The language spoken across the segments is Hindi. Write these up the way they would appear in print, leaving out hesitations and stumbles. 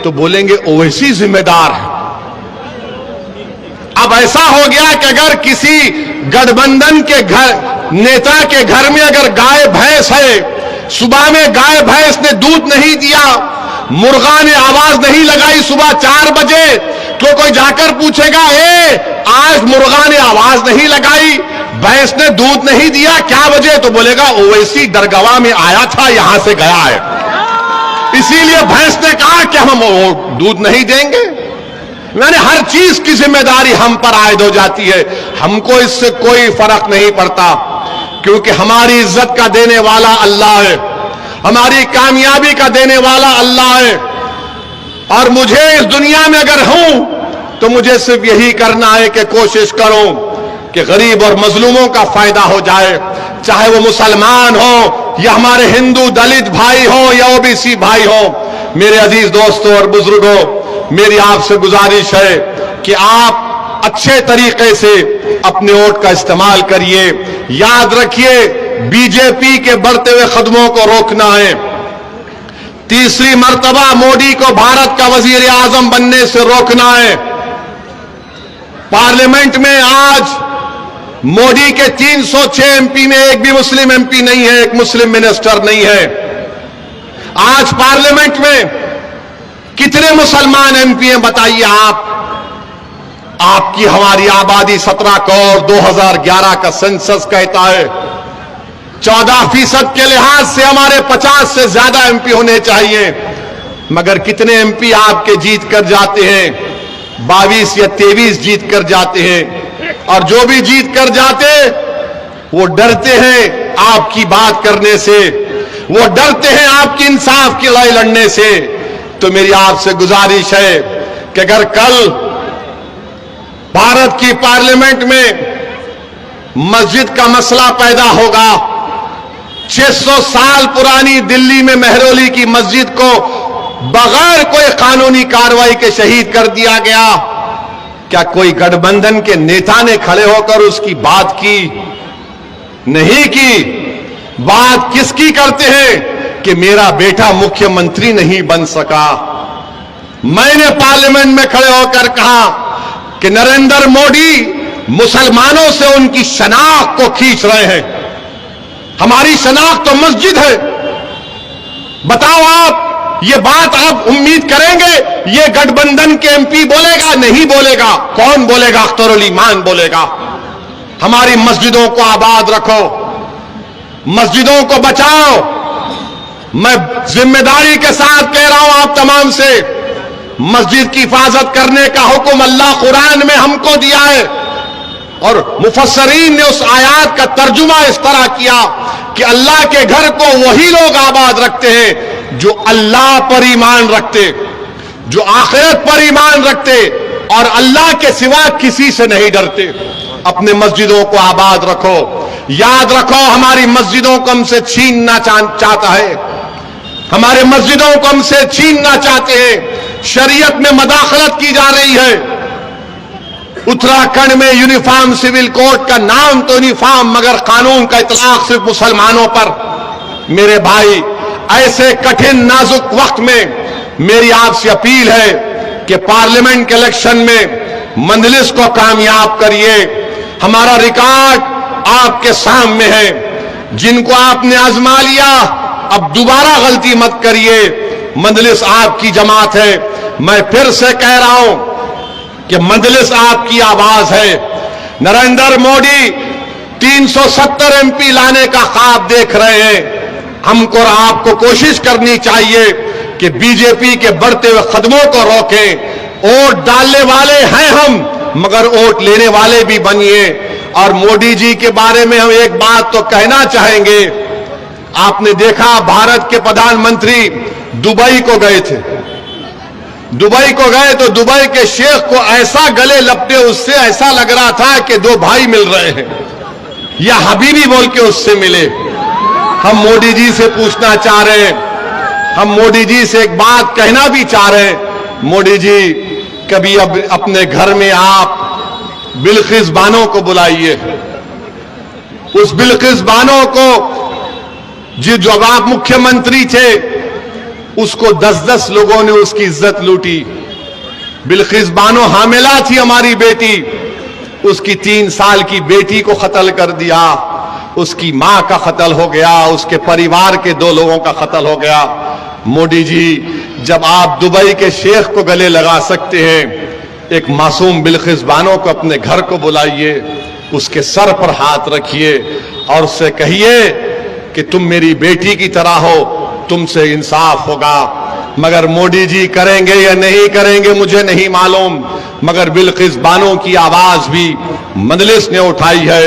तो बोलेंगे ओवैसी जिम्मेदार है। अब ऐसा हो गया कि अगर किसी गठबंधन के घर नेता के घर में अगर गाय भैंस है, सुबह में गाय भैंस ने दूध नहीं दिया, मुर्गा ने आवाज नहीं लगाई सुबह 4 बजे, तो कोई जाकर पूछेगा आज मुर्गा ने आवाज नहीं लगाई, भैंस ने दूध नहीं दिया, क्या वजह? तो बोलेगा ओवैसी दरगाह में आया था, यहां से गया है, इसीलिए भैंस ने कहा कि हम दूध नहीं देंगे। यानी हर चीज की जिम्मेदारी हम पर आयद हो जाती है। हमको इससे कोई फर्क नहीं पड़ता, क्योंकि हमारी इज्जत का देने वाला अल्लाह है, हमारी कामयाबी का देने वाला अल्लाह है। और मुझे इस दुनिया में अगर हूं तो मुझे सिर्फ यही करना है कि कोशिश करूं कि गरीब और मजलूमों का फायदा हो जाए, चाहे वो मुसलमान हो या हमारे हिंदू दलित भाई हो या ओबीसी भाई हो। मेरे अजीज दोस्तों और बुजुर्गों, मेरी आपसे गुजारिश है कि आप अच्छे तरीके से अपने वोट का इस्तेमाल करिए। याद रखिए, बीजेपी के बढ़ते हुए कदमों को रोकना है। तीसरी मर्तबा मोदी को भारत का वजीर आजम बनने से रोकना है। पार्लियामेंट में आज मोदी के 306 एमपी में एक भी मुस्लिम एमपी नहीं है, एक मुस्लिम मिनिस्टर नहीं है। आज पार्लियामेंट में कितने मुसलमान एमपी हैं बताइए आप? आपकी हमारी आबादी 17 करोड़ 2011 का सेंसस कहता है। 14% के लिहाज से हमारे 50 से ज्यादा एमपी होने चाहिए, मगर कितने एमपी आपके जीत कर जाते हैं? 22 या 23 जीत कर जाते हैं। और जो भी जीत कर जाते वो डरते हैं आपकी बात करने से, वो डरते हैं आपकी इंसाफ की लड़ाई लड़ने से। तो मेरी आपसे गुजारिश है कि अगर कल भारत की पार्लियामेंट में मस्जिद का मसला पैदा होगा, 600 साल पुरानी दिल्ली में मेहरौली की मस्जिद को बगैर कोई कानूनी कार्रवाई के शहीद कर दिया गया, क्या कोई गठबंधन के नेता ने खड़े होकर उसकी बात की? नहीं की। बात किसकी करते हैं कि मेरा बेटा मुख्यमंत्री नहीं बन सका। मैंने पार्लियामेंट में खड़े होकर कहा कि नरेंद्र मोदी मुसलमानों से उनकी शनाख्त को खींच रहे हैं। हमारी शनाख्त तो मस्जिद है। बताओ आप ये बात आप उम्मीद करेंगे ये गठबंधन के एमपी बोलेगा? नहीं बोलेगा। कौन बोलेगा? अख्तरुल ईमान बोलेगा। हमारी मस्जिदों को आबाद रखो, मस्जिदों को बचाओ। मैं जिम्मेदारी के साथ कह रहा हूं आप तमाम से, मस्जिद की हिफाजत करने का हुक्म अल्लाह कुरान में हमको दिया है। और मुफस्सरीन ने उस आयत का तर्जुमा इस तरह किया कि अल्लाह के घर को वही लोग आबाद रखते हैं जो अल्लाह पर ईमान रखते, जो आखिरत पर ईमान रखते और अल्लाह के सिवा किसी से नहीं डरते। अपने मस्जिदों को आबाद रखो। याद रखो, हमारी मस्जिदों को हमसे छीनना चाहता है, हमारे मस्जिदों को हमसे छीनना चाहते हैं। शरीयत में मदाखलत की जा रही है। उत्तराखंड में यूनिफॉर्म सिविल कोड का नाम तो यूनिफॉर्म, मगर कानून का इतलाक सिर्फ मुसलमानों पर। मेरे भाई, ऐसे कठिन नाजुक वक्त में मेरी आपसे अपील है कि पार्लियामेंट के इलेक्शन में मजलिस को कामयाब करिए। हमारा रिकॉर्ड आपके सामने है। जिनको आपने आजमा लिया, अब दोबारा गलती मत करिए। मजलिस आपकी जमात है। मैं फिर से कह रहा हूं कि मजलिस आपकी आवाज है। नरेंद्र मोदी 370 एमपी लाने का ख्वाब देख रहे हैं। हमको और आपको कोशिश करनी चाहिए कि बीजेपी के बढ़ते हुए कदमों को रोकें। वोट डालने वाले हैं हम, मगर वोट लेने वाले भी बनिए। और मोदी जी के बारे में हम एक बात तो कहना चाहेंगे। आपने देखा, भारत के प्रधानमंत्री दुबई को गए थे। दुबई को गए तो दुबई के शेख को ऐसा गले लपटे, उससे ऐसा लग रहा था कि दो भाई मिल रहे हैं, या हबीबी बोल के उससे मिले। हम मोदी जी से पूछना चाह रहे हैं, हम मोदी जी से एक बात कहना भी चाह रहे हैं। मोदी जी, कभी अब अपने घर में आप बिल्किस बानो को बुलाइए। उस बिल्किस बानो को जब आप मुख्यमंत्री थे उसको 10-10 लोगों ने उसकी इज्जत लूटी। बिल्किस बानो हामिला थी हमारी बेटी, उसकी 3 साल की बेटी को कत्ल कर दिया, उसकी मां का कत्ल हो गया, उसके परिवार के 2 लोगों का कत्ल हो गया। मोदी जी, जब आप दुबई के शेख को गले लगा सकते हैं, एक मासूम बिल्किस बानो को अपने घर को बुलाइए, उसके सर पर हाथ रखिए और उससे कहिए कि तुम मेरी बेटी की तरह हो, तुमसे इंसाफ होगा। मगर मोदी जी करेंगे या नहीं करेंगे मुझे नहीं मालूम, मगर बिल्किस बानो की आवाज भी मजलिस ने उठाई है।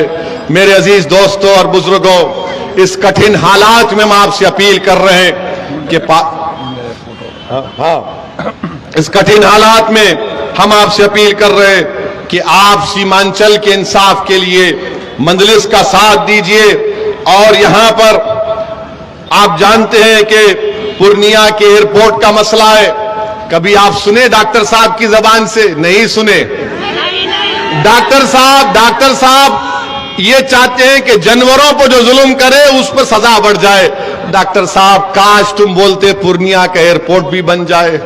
मेरे अजीज दोस्तों और बुजुर्गों, इस कठिन हालात में हम आपसे अपील कर रहे हैं कि इस कठिन हालात में हम आपसे अपील कर रहे हैं कि आप सीमांचल के इंसाफ के लिए मजलिस का साथ दीजिए। और यहां पर आप जानते हैं कि पूर्णिया के एयरपोर्ट का मसला है, कभी आप सुने डॉक्टर साहब की जबान से? नहीं सुने। डॉक्टर साहब ये चाहते हैं कि जानवरों पर जो जुल्म करे उस पर सजा बढ़ जाए। डॉक्टर साहब, काश तुम बोलते पूर्णिया का एयरपोर्ट भी बन जाए,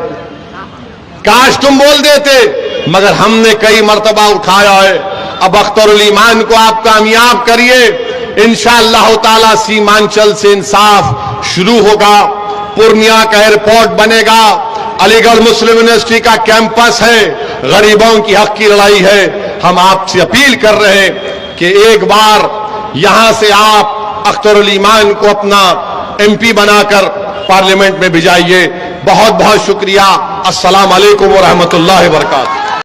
काश तुम बोल देते, मगर हमने कई मर्तबा उठाया है। अब अख्तरुल ईमान को आप कामयाब करिए, इंशाअल्लाह ताला सीमांचल से इंसाफ शुरू होगा, पूर्णिया का एयरपोर्ट बनेगा, अलीगढ़ मुस्लिम यूनिवर्सिटी का कैंपस है, गरीबों की हक की लड़ाई है। हम आपसे अपील कर रहे हैं कि एक बार यहां से आप अख्तरुल ईमान को अपना MP बनाकर पार्लियामेंट में भिजाइए। बहुत बहुत शुक्रिया। अस्सलाम वालेकुम व रहमतुल्लाहि व बरकातहू।